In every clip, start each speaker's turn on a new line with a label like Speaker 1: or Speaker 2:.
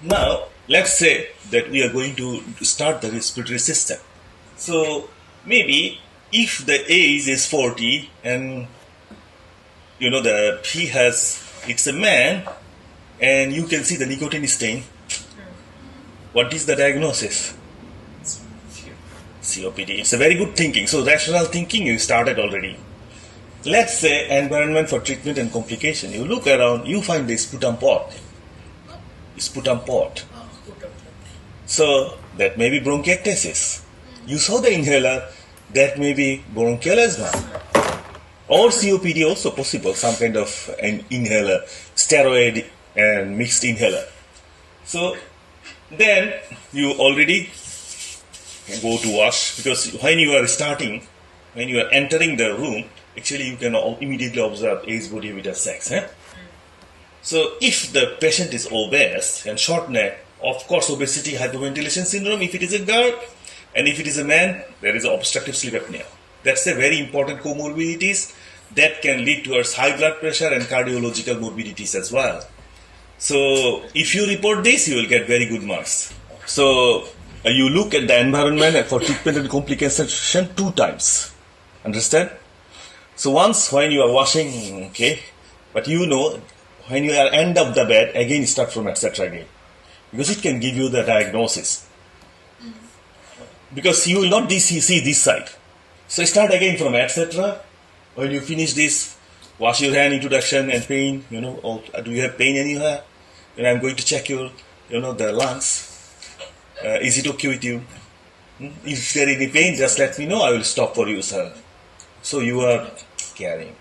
Speaker 1: Now, let's say that we are going to start the respiratory system. So, maybe if the age is 40 and it's a man and you can see the nicotine stain, what is the diagnosis? COPD. It's a very good thinking. So, rational thinking you started already. Let's say environment for treatment and complication. You look around, you find the sputum pot. Sputum pot. So that may be bronchiectasis. You saw the inhaler, that may be bronchial asthma. Or COPD also possible, some kind of an inhaler, steroid and mixed inhaler. So then you already go to wash, because when you are starting, when you are entering the room, actually you can immediately observe age, body, weight, sex. So if the patient is obese and short neck, of course obesity hypoventilation syndrome if it is a girl, and if it is a man, there is obstructive sleep apnea. That's a very important comorbidities that can lead towards high blood pressure and cardiological morbidities as well. So if you report this, you will get very good marks. So you look at the environment for treatment and complication 2 times. Understand? So once when you are washing, okay, but when you are end of the bed, again start from etc. again. Because it can give you the diagnosis. Because you will not see this side. So start again from etc. When you finish this, wash your hand, introduction and pain, or do you have pain anywhere? And I'm going to check your, the lungs. Is it okay with you? If there is any pain, just let me know, I will stop for you, sir. So you are caring.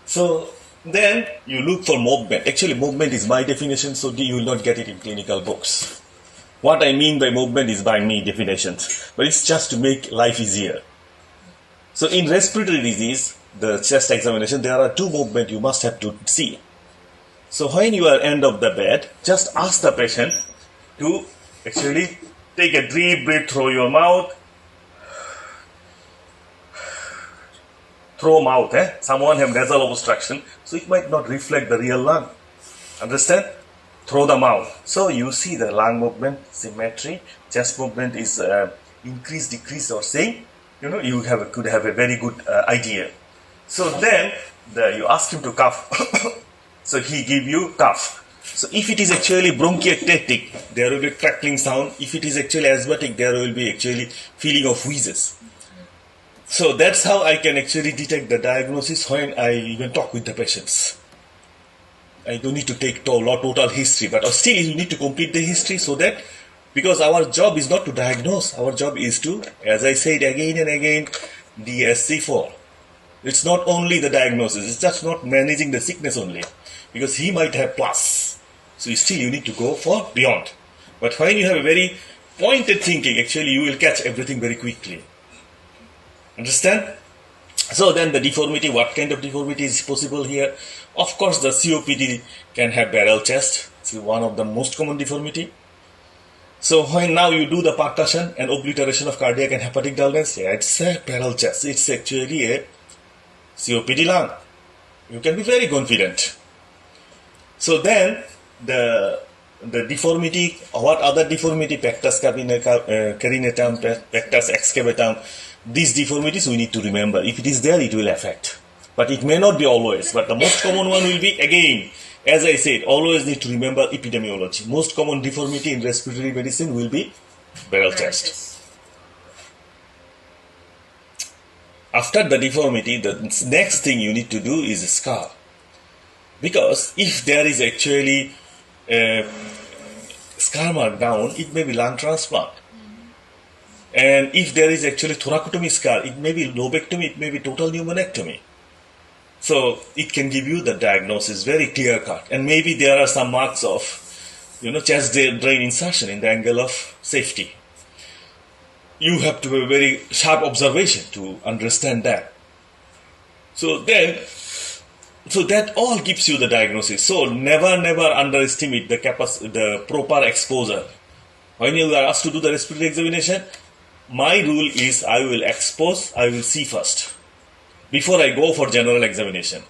Speaker 1: So then you look for movement. Actually, movement is my definition, so you will not get it in clinical books. What I mean by movement is by me definitions, but it's just to make life easier. So in respiratory disease, the chest examination, there are 2 movements you must have to see. So when you are end of the bed, just ask the patient to actually take a deep breath through your mouth. Through mouth, someone have nasal obstruction, so it might not reflect the real lung. Understand? Through the mouth. So you see the lung movement, symmetry, chest movement is increase, decrease, or same. You could have a very good idea. So then you ask him to cough. So he give you cough. So if it is actually bronchiectatic, there will be crackling sound. If it is actually asthmatic, there will be actually feeling of wheezes. So that's how I can actually detect the diagnosis when I even talk with the patients. I don't need to take total history, but still you need to complete the history, so that, because our job is not to diagnose, our job is to, as I said again and again, DSC4. It's not only the diagnosis, it's just not managing the sickness only, because he might have plus. So still you need to go for beyond. But when you have a very pointed thinking, actually you will catch everything very quickly. Understand? So then the deformity, what kind of deformity is possible here? Of course, the COPD can have barrel chest. It's one of the most common deformity. So when now you do the percussion and obliteration of cardiac and hepatic dullness, it's a barrel chest. It's actually a COPD lung. You can be very confident. So then the deformity, what other deformity, pectus carinatum, pectus excavatum, these deformities we need to remember. If it is there, it will affect. But it may not be always. But the most common one will be, again, as I said, always need to remember epidemiology. Most common deformity in respiratory medicine will be barrel chest. After the deformity, the next thing you need to do is scar. Because if there is actually a scar mark down, it may be lung transplant. And if there is actually thoracotomy scar, it may be lobectomy, it may be total pneumonectomy. So it can give you the diagnosis very clear cut. And maybe there are some marks of, chest drain insertion in the angle of safety. You have to have a very sharp observation to understand that. So that all gives you the diagnosis. So never underestimate the proper exposure. When you are asked to do the respiratory examination, my rule is I will expose, I will see first, before I go for general examination.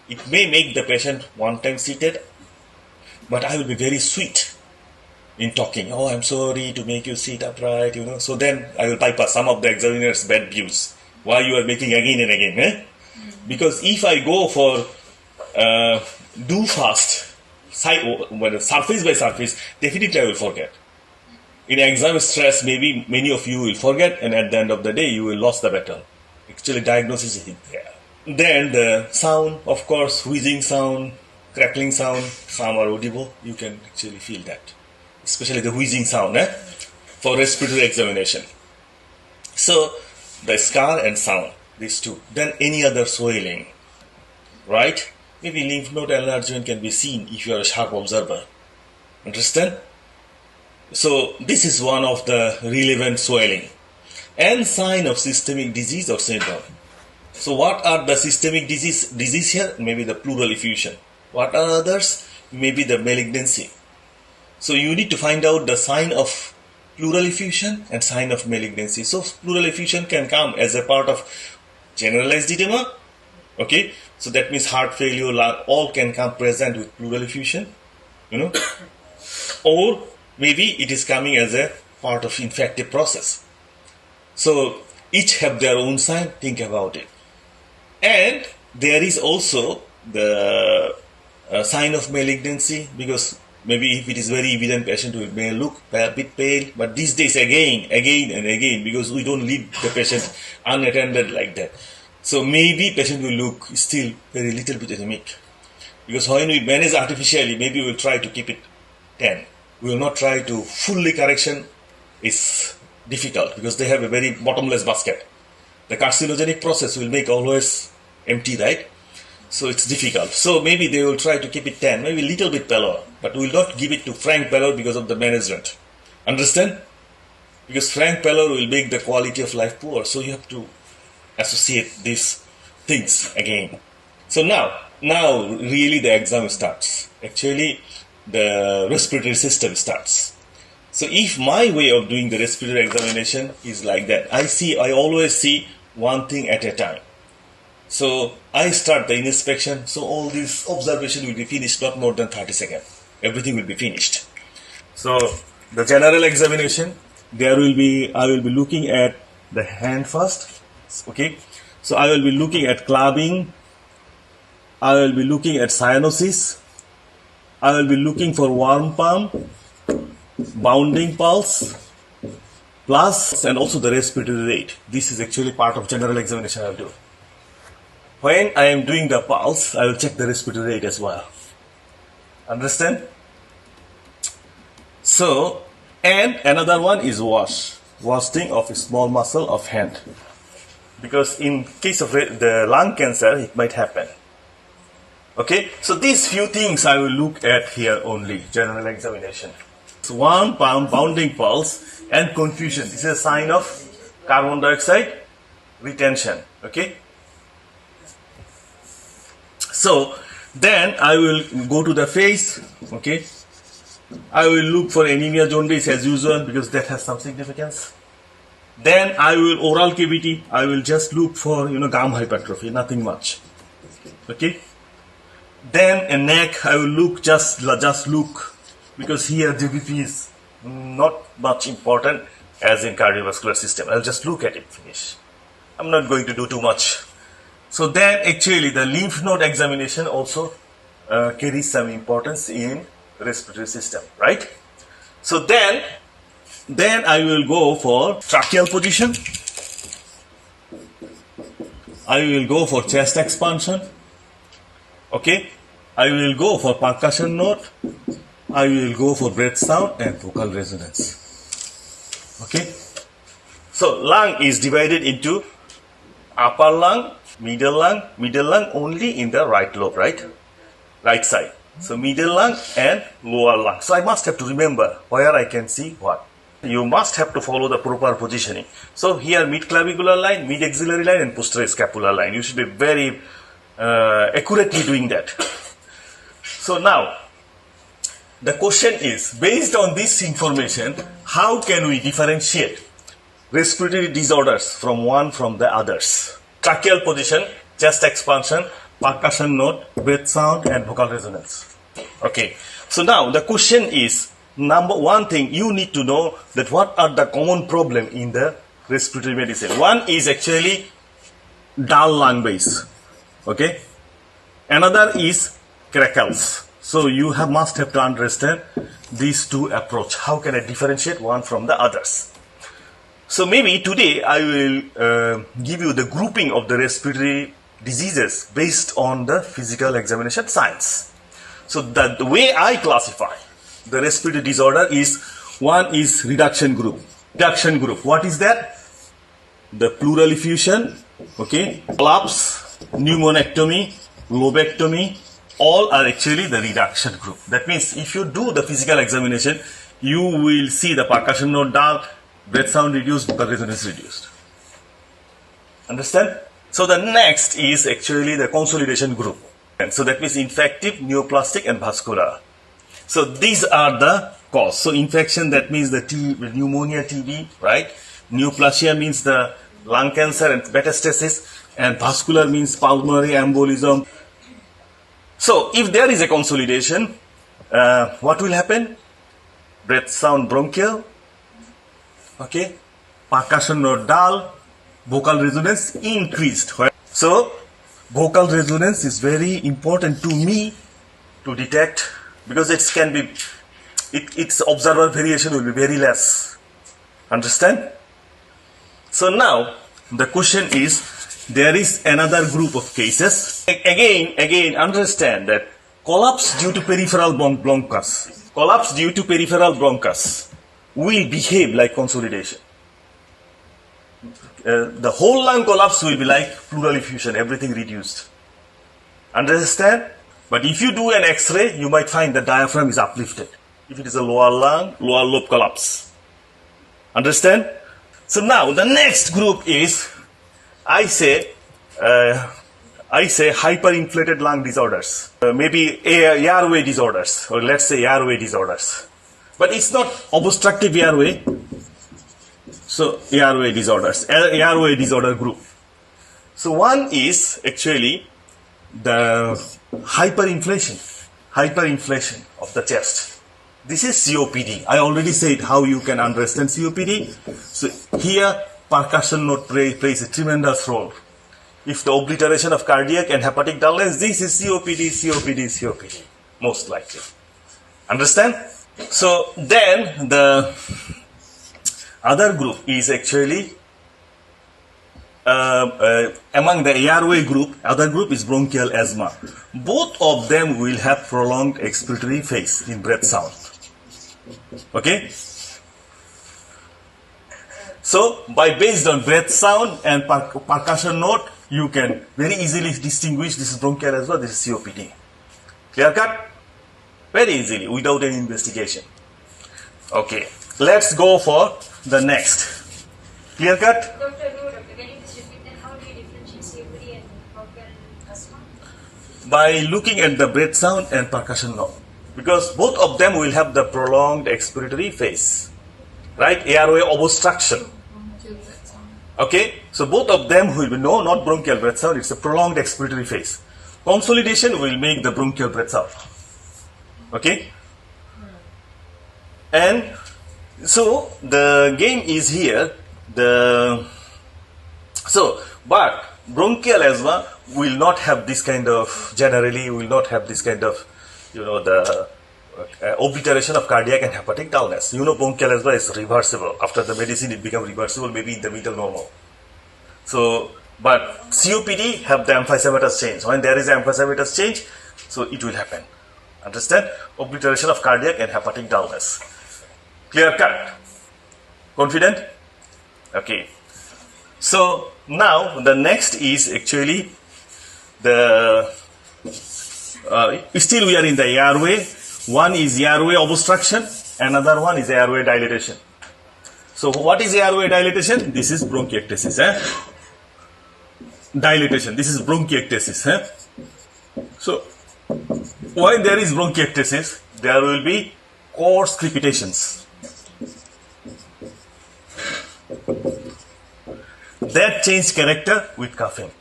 Speaker 1: It may make the patient one time seated, but I will be very sweet. in talking. Oh, I'm sorry to make you sit upright, So then I will bypass some of the examiner's bad views. Why you are making again and again, eh? Because if I go for do fast, surface by surface, definitely I will forget. In exam stress, maybe many of you will forget, and at the end of the day, you will lose the battle. Actually, diagnosis is there. Then the sound, of course, wheezing sound, crackling sound, some are audible. You can actually feel that, especially the wheezing sound for respiratory examination. So the scar and sound, these two. Then any other swelling, right? Maybe lymph node enlargement can be seen if you are a sharp observer. Understand? So this is one of the relevant swelling and sign of systemic disease or syndrome. So what are the systemic disease here? Maybe the pleural effusion. What are others? Maybe the malignancy. So you need to find out the sign of pleural effusion and sign of malignancy. So pleural effusion can come as a part of generalized edema. Okay, so that means heart failure, all can come present with pleural effusion, or maybe it is coming as a part of infective process. So each have their own sign, think about it. And there is also the sign of malignancy, because maybe if it is very evident, patient may look a bit pale, but these days again and again, because we don't leave the patient unattended like that. So maybe patient will look still very little bit anemic. Because when we manage artificially, maybe we'll try to keep it 10. We will not try to fully correction. Is difficult because they have a very bottomless basket. The carcinogenic process will make always empty, right? So it's difficult. So maybe they will try to keep it 10, maybe a little bit pallor, but we will not give it to frank pallor because of the management. Understand? Because frank pallor will make the quality of life poor. So you have to associate these things again. So now really the exam starts. Actually, the respiratory system starts. So if my way of doing the respiratory examination is like that, I always see one thing at a time. So I start the inspection, so all this observation will be finished not more than 30 seconds. Everything will be finished. So the general examination, I will be looking at the hand first. Okay, so I will be looking at clubbing, I will be looking at cyanosis, I will be looking for warm palm, bounding pulse, plus and also the respiratory rate. This is actually part of general examination I will do. When I am doing the pulse, I will check the respiratory rate as well. Understand? So, and another one is washing of a small muscle of hand. Because in case of the lung cancer, it might happen. Okay, so these few things I will look at here only, general examination. So warm palm, bounding pulse, and confusion. This is a sign of carbon dioxide retention. Okay. So then I will go to the face. Okay. I will look for anemia jaundice as usual because that has some significance. Then I will oral cavity. I will just look for gum hypertrophy, nothing much. Okay. Then a neck. I will look just look. Because here GBP is not much important as in cardiovascular system. I'll just look at it, finish. I'm not going to do too much. So then actually the lymph node examination also carries some importance in respiratory system, right? So then I will go for tracheal position. I will go for chest expansion. Okay. I will go for percussion note. I will go for breath sound and vocal resonance. Okay. So lung is divided into upper lung, middle lung only in the right lobe, right side. So middle lung and lower lung. So I must have to remember where I can see what. You must have to follow the proper positioning. So here mid-clavicular line, mid-axillary line and posterior scapular line. You should be very accurately doing that. So now, the question is, based on this information, how can we differentiate respiratory disorders from the others? Tracheal position, chest expansion, percussion note, breath sound, and vocal resonance. Okay. So now the question is, number one thing you need to know that what are the common problem in the respiratory medicine. One is actually dull lung base. Okay. Another is crackles. So you must have to understand these two approach. How can I differentiate one from the others? So maybe today I will give you the grouping of the respiratory diseases based on the physical examination science. So the way I classify the respiratory disorder is, one is reduction group. Reduction group, what is that? The pleural effusion, okay, collapse, pneumonectomy, lobectomy, all are actually the reduction group. That means if you do the physical examination, you will see the percussion note dull, breath sound reduced, vocal resonance reduced. Understand? So the next is actually the consolidation group. And so that means infective, neoplastic and vascular. So these are the cause. So infection, that means the pneumonia, TB, right? Neoplasia means the lung cancer and metastasis, and vascular means pulmonary embolism. So if there is a consolidation, what will happen? Breath sound bronchial, okay, percussion note dull, vocal resonance increased. So vocal resonance is very important to me to detect, because it can be, its observable variation will be very less. Understand? So now the question is, there is another group of cases. Again, understand that collapse due to peripheral bronchus, collapse due to peripheral bronchus will behave like consolidation. The whole lung collapse will be like pleural effusion, everything reduced. Understand? But if you do an X-ray, you might find the diaphragm is uplifted. If it is a lower lung, lower lobe collapse. Understand? So now the next group is, I say hyperinflated lung disorders, maybe airway disorders, or let's say airway disorders. But it's not obstructive airway. So airway disorders, airway disorder group. So one is actually the hyperinflation of the chest. This is COPD. I already said how you can understand COPD. So here percussion note plays a tremendous role. If the obliteration of cardiac and hepatic dullness, this is COPD, most likely. Understand? So then the other group is actually, among the airway group, other group is bronchial asthma. Both of them will have prolonged expiratory phase in breath sound. Okay? So, based on breath sound and percussion note, you can very easily distinguish this is bronchial asthma, this is COPD. Clear cut? Very easily, without any investigation. Okay, let's go for the next. Clear cut?
Speaker 2: Doctor, can you just repeat that? How do you differentiate COPD and bronchial asthma?
Speaker 1: By looking at the breath sound and percussion note. Because both of them will have the prolonged expiratory phase. Right? Airway obstruction. Okay? So both of them will be, no, not bronchial breath sound, it's a prolonged expiratory phase. Consolidation will make the bronchial breath sound. Okay? And so the game is here, but bronchial asthma will not have this kind of, generally will not have this kind of, the obliteration of cardiac and hepatic dullness. Bronchial asthma is reversible. After the medicine, it becomes reversible, maybe in the middle normal. So, but COPD have the emphysematous change. When there is an emphysematous change, so it will happen. Understand? Obliteration of cardiac and hepatic dullness. Clear cut? Confident? Okay. So, now the next is actually the, still we are in the airway. One is airway obstruction, another one is airway dilatation. So what is airway dilatation? This is bronchiectasis. Dilatation, this is bronchiectasis. So when there is bronchiectasis, there will be coarse crepitations. That change character with coughing.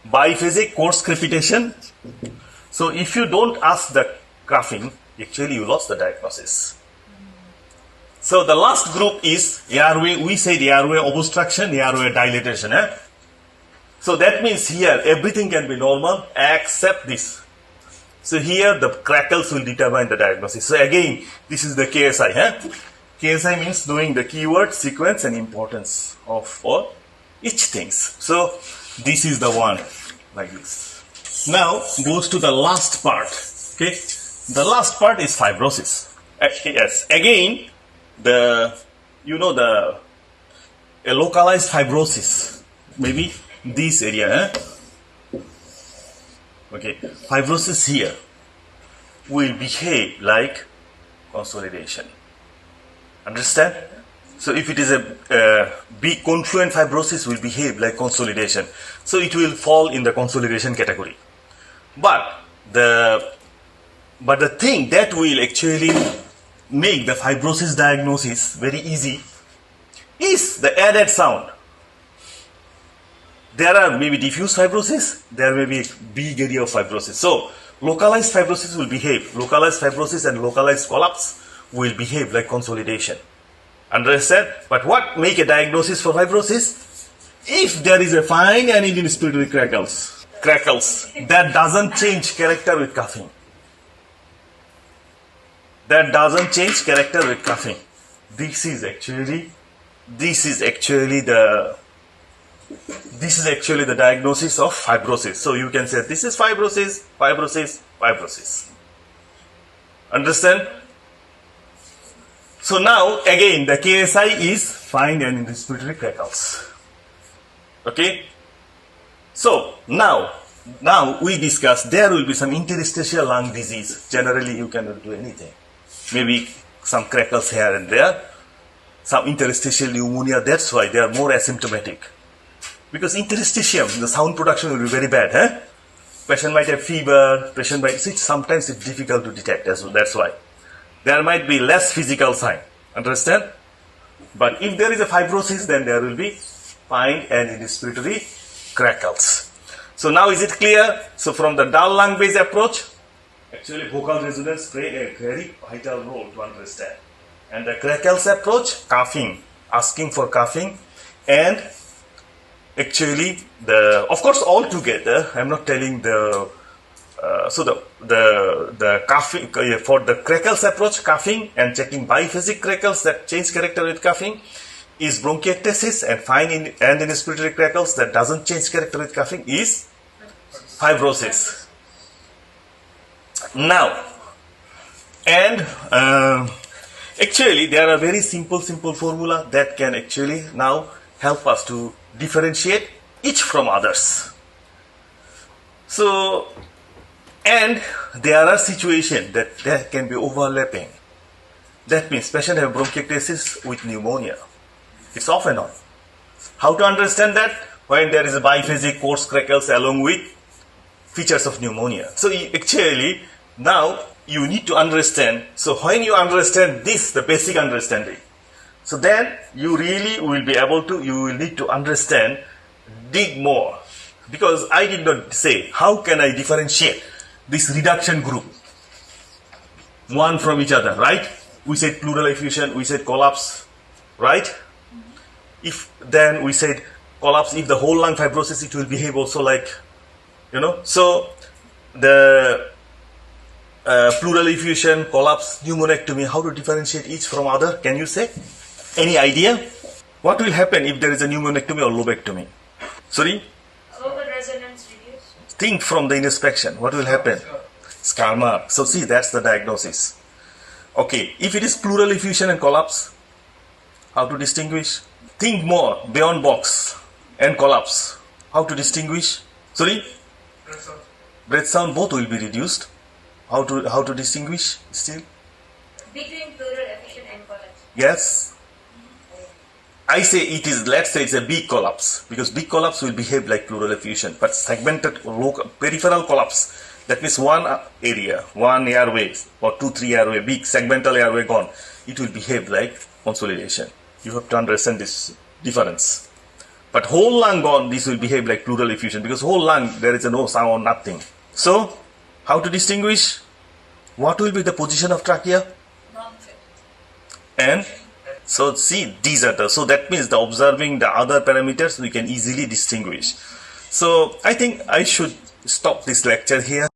Speaker 1: Biphasic coarse crepitation. So if you don't ask the coughing, actually you lost the diagnosis. So the last group is airway. We said airway obstruction, airway dilatation. So that means here everything can be normal except this. So here the crackles will determine the diagnosis. So again, this is the KSI. KSI means knowing the keyword, sequence and importance of for each things. So this is the one like this. Now goes to the last part. Okay, the last part is fibrosis. Yes, again a localized fibrosis, maybe this area. Okay, fibrosis here will behave like consolidation. Understand? So if it is a big confluent fibrosis, will behave like consolidation. So it will fall in the consolidation category. But the thing that will actually make the fibrosis diagnosis very easy is the added sound. There are maybe diffuse fibrosis, there may be big area of fibrosis. So localized fibrosis will behave, localized fibrosis and localized collapse will behave like consolidation. Understand? But what make a diagnosis for fibrosis? If there is a fine and inspiratory crackles that doesn't change character with coughing. That doesn't change character with coughing. This is actually the diagnosis of fibrosis. So you can say this is fibrosis, fibrosis, fibrosis. Understand? So now again the KSI is fine and respiratory crackles. Okay? So now we discuss there will be some interstitial lung disease. Generally you cannot do anything. Maybe some crackles here and there, some interstitial pneumonia. That's why they are more asymptomatic. Because interstitium, the sound production will be very bad. Patient might have fever, sometimes it's difficult to detect. That's why. There might be less physical sign. Understand? But if there is a fibrosis, then there will be fine and respiratory crackles. So now is it clear? So from the dull lung based approach, actually vocal resonance play a very vital role to understand. And the crackles approach, coughing, asking for coughing, and actually of course all together, I'm not telling the coughing for the crackles approach, coughing and checking biphasic crackles that change character with coughing is bronchiectasis, and fine and inspiratory crackles that doesn't change character with coughing is fibrosis. Now, and actually there are very simple formula that can actually now help us to differentiate each from others. So, and there are situations that there can be overlapping. That means patient have bronchiectasis with pneumonia. It's off and on. How to understand that? When there is a biphasic coarse crackles along with features of pneumonia. So actually now you need to understand. So when you understand this, the basic understanding, so then you really will be able to, you will need to understand, dig more. Because I did not say, how can I differentiate this reduction group one from each other, right? We said pleural effusion, we said collapse, right? If then we said collapse, if the whole lung fibrosis, it will behave also like, so the pleural effusion, collapse, pneumonectomy, how to differentiate each from other? Can you say? Any idea? What will happen if there is a pneumonectomy or lobectomy? Sorry?
Speaker 2: Vocal resonance reduced.
Speaker 1: Think from the inspection. What will happen? Scar mark. So see, that's the diagnosis. Okay, if it is pleural effusion and collapse, how to distinguish? Think more beyond box and collapse. How to distinguish? Sorry? Breath sound, both will be reduced. How to distinguish still?
Speaker 2: Between pleural effusion and collapse.
Speaker 1: Yes. I say it is, let's say it's a big collapse, because big collapse will behave like pleural effusion, but segmented local, peripheral collapse, that means one area, one airway or 2-3 airway, big segmental airway gone, it will behave like consolidation. You have to understand this difference. But whole lung gone, this will behave like pleural effusion, because whole lung there is no sound, nothing. So, how to distinguish? What will be the position of trachea?
Speaker 2: Non-fit.
Speaker 1: And So see, these are the, so that means the observing the other parameters we can easily distinguish. So I think I should stop this lecture here.